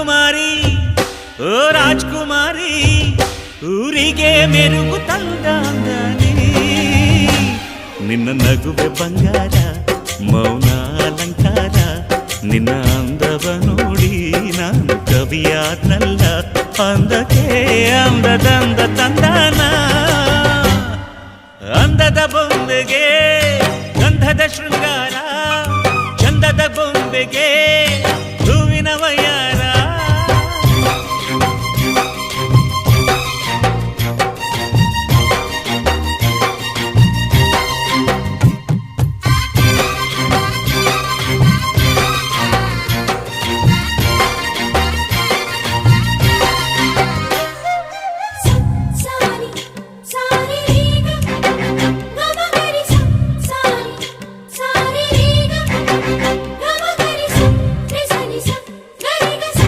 ಕುಮಾರಿ ಓ ರಾಜ್ಕುಮಾರಿ ಊರಿಗೆ ಮೆರುಗು ತಂದಾಂದಾನಿ ನಿನ್ನ ನಗುವೆ ಬಂಗಾರ ಮೌನ ಅಲಂಕಾರ ನಿನ್ನ ಅಂದವ ನೋಡಿ ನಾನು ಕವಿಯಾದ್ನಲ್ಲ ಅಂದಕ್ಕೆ ಅಂದದಂದ ತಂದಾನ ಅಂದದ ಬೊಂಬೆಗೆ ಗಂಧದ ಶೃಂಗಾರ ಚಂದದ ಬೊಂಬೆಗೆ